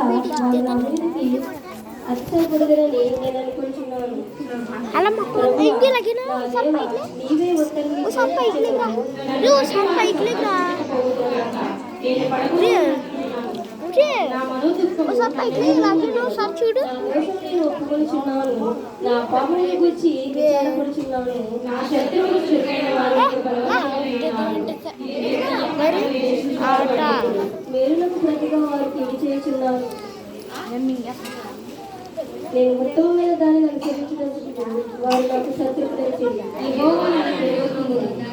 వాళ్ళ మీదకి అచ్చబుడుదలని నేను అనుకుంటున్నాను. నీవే ఒప్పుకొనిచున్నాను. నా పాపని గురించి విచారపడుచున్నాను. నా శత్రువులు మేలులకు ప్రతిగా వారికి విచేస్తున్నాను. నేను ఉత్తమమైన దానిని అనుసరించడానికి వారు నాకు శత్రువులు.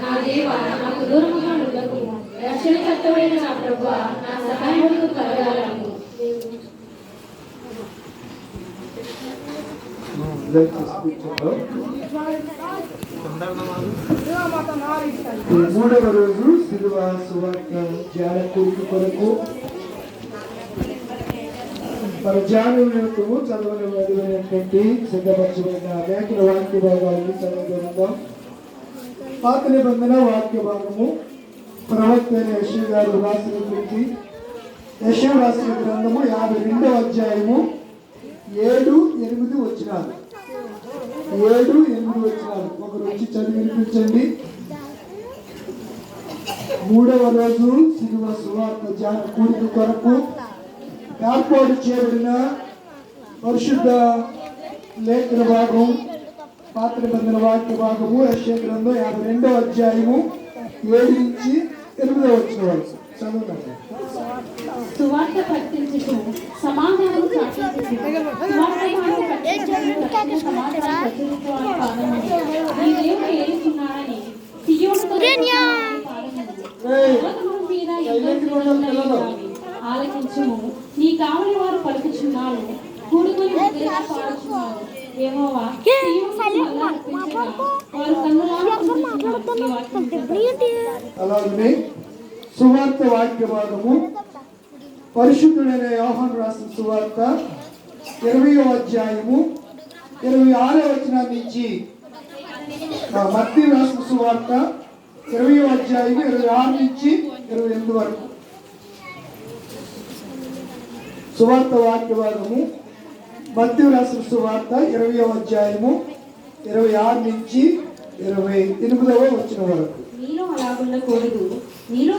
నా దేవా నాకు దూరముగా ఉండకు. రక్షణకర్తమైన నా ప్రభువా నా సహాయమునకు కలగాలని. మూడవ రోజు శిలువ సువార్త ధ్యాన కూడిక కొరకు మన ధ్యాన నిమిత్తము చదవనటువంటి సిద్ధపరచబడిన లేఖన వాక్య భాగాన్ని చదవగలుగుతాం. పాత నిబంధన వాక్య భాగము ప్రవక్త అయిన యెషయా గారు రాసినటువంటి యెషయా రాసిన గ్రంథము 52వ అధ్యాయము 7-8 వచనాలు. 7-8 వచనాలు ఒకరు వచ్చి చదివి వినిపించండి. మూడవ రోజు శిలువ సువార్త ధ్యాన కూడిక కొరకు ఏర్పాటు చేయబడిన పరిశుద్ధ లేఖన భాగం పాత నిబంధన వాక్య భాగము యెషయా గ్రంథం 52వ అధ్యాయము 7-8 వచనాలు చదువుతారు. సువార్త ప్రకటించుచు సమాధానం ఆలకించుము. నీ కావలి వారు పలుకుచున్నారు, కూడుకొని యెహోవా అలాగే సువార్త వాక్య భాగము పరిశుద్ధుడైన యోహాను రాసిన సువార్త 20వ అధ్యాయము 26వ వచనం నుంచి మత్తయి రాసిన సువార్త 20వ అధ్యాయము 26 నుంచి 28 వరకు. సువార్త వాక్య భాగము మత్తయి రాసిన సువార్త 20వ అధ్యాయము 26 నుంచి 28వ వచనం వరకు. మీలో అలాగుండకూడదు. మీలో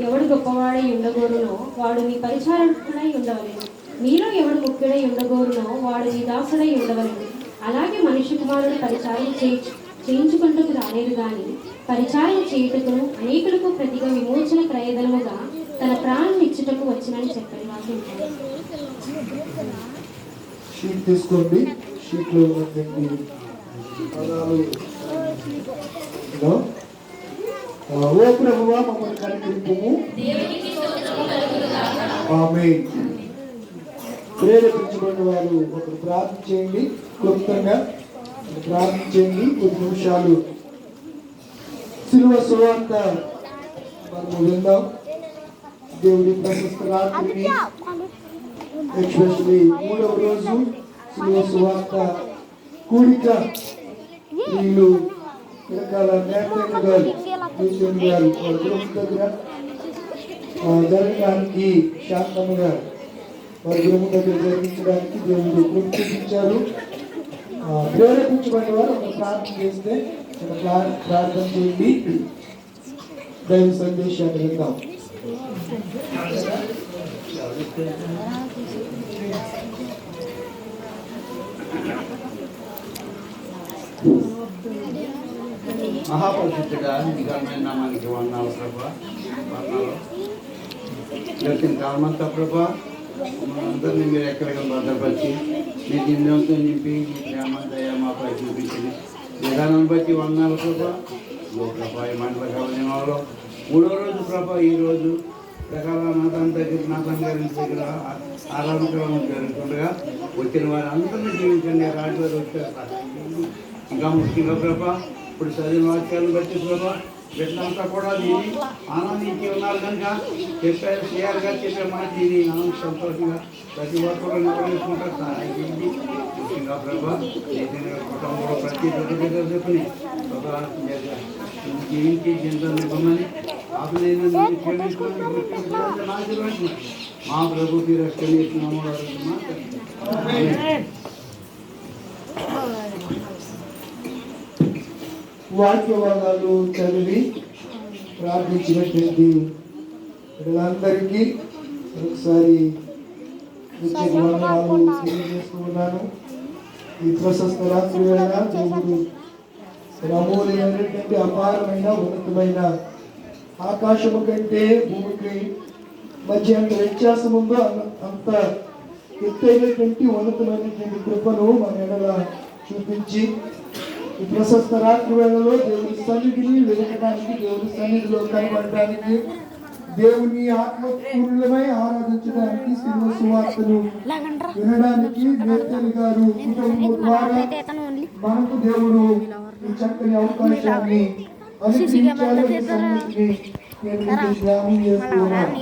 ఎవడు గొప్పవాడై ఉండగోరునో వాడు నీ పరిచారకుడై ఉండవలేను. మీలో ఎవడు ముఖ్యుడై ఉండగోరునో వాడు నీ దాసుడై ఉండవలేను. అలాగే మనిషి కుమారుడు పరిచారం చేయించుకుంటూ రాలేదు గాని పరిచారం చేయుటకును అనేకులకు ప్రతిగా విమోచన ప్రయోజనముగా తన ప్రాణం ఇచ్చుటకు వచ్చినని చెప్పని వాక్యం. షీట్ తీసుకోండి. షీట్లో ఓ ప్రభువా మమ్మల్ని కనికరింపుము. ఆమేన్. ప్రేరేపించబడిన వారు ఒకరు ప్రార్థన చేయండి. క్లుప్తంగా ప్రార్థన చేయండి. కొద్ది నిమిషాలు శిలువ సువార్త మనము విందాం. దేవుడి ప్రశస్త రాత్రిని ఎస్పెషల్లీ మూడవ రోజు శిలువ సువార్త కూడిక వీళ్ళు రకాల నేతలు గారు వాళ్ళ గ్రూప్ దగ్గర జరగడానికి శాంతముగా వారి గ్రూప్ దగ్గర జరిగించడానికి దేవుడు కృప చూపించారు. ప్రేరేపించబడిన వారు ఒక ప్రార్థన చేస్తే ప్రార్థన చేయండి. దైవ సందేశాన్ని విందాం. మహాపరిశుద్ధుడా నిఘమైన నామానికి వందనాలు ప్రభా. వందనాలు గడిచిన కాలమంతా ప్రభా మనందరినీ మీరు ఎక్కడికి భద్రపరిచి మీ దిండంతో నింపి మీ ప్రేమ దయ మాపై చూపించింది విధానం బట్టి వందనాలు ప్రభా. ప్రభా ఈ మండల కాలంలో మూడో రోజు ప్రభా ఈరోజు రకాల నాథన్ గారి దగ్గర ఆరాధన జరుగుతుండగా వచ్చిన వారు అందరినీ జీవించండి. రాజుగారు వచ్చారు. ఇంకా ముఖ్యంగా ప్రభా ఇప్పుడు చదివిన వాక్యాలను బట్టి ప్రభా బిడ్డలంతా కూడా దీన్ని ఆనందించి ఉన్నారు కనుక చెప్పారు. సిఆర్ గారు చెప్పే మాట ఇది ఆనంద సంతోషంగా ప్రతి ఒక్కరు నిర్వహించుకుంటారు. సహాయం చేయండి. ముఖ్యంగా ప్రభా కుటుంబంలో ప్రతి దగ్గర చెప్పని ఒక జీవించి చింతలు ఇవ్వమని ఆపదైన మా ప్రభు की रक्षण इतना వాక్య భాగాలు చదివి ప్రార్థించినటువంటి వీళ్ళందరికీ ఒకసారి వందనాలు తెలియజేస్తున్నాను. ఈ ప్రశస్త రాత్రి వేళ దేవుడు అమూల్యమైనటువంటి అపారమైన ఉన్నతమైన ఆకాశము కంటే భూమికి మధ్య అంత వ్యత్యాసం ఉందో అంత ఎత్తైనటువంటి ఉన్నతమైనటువంటి కృపను మన ఎడల చూపించి ఈ ప్రశస్త రాత్రి వేళలో దేవుని సన్నిధిని వెతకడానికి, దేవుని సన్నిధిలో కనబడడానికి, దేవుని ఆత్మపూర్ణమై ఆరాధించడానికి, సిలువ సువార్తను వినడానికి నేర్తలి గారు కుటుంబం ద్వారా మనకు దేవుడు ఈ చక్కని అవకాశాన్ని అనుగ్రహించాలని సంగతిని నేను మీకు జ్ఞాపకం చేస్తున్నాను.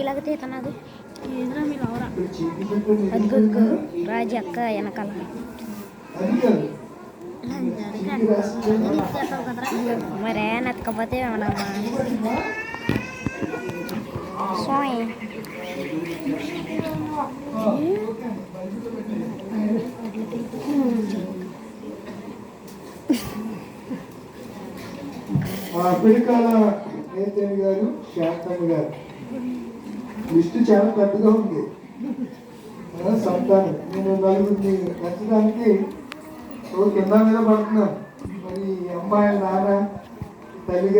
రాజక్క వెనకాల అది కాదు. మరే నచ్చకపోతే ఏమడమ్మా స్వామి పిడికాల నేతని గారు, శాంతమ్మ గారు లిస్టు చాలా పెద్దగా ఉంది. సంతానం నేను నలుగురిని నచ్చడానికి కింద మీద పడుతున్నాను. మరి అమ్మాయి నాన్న తల్లి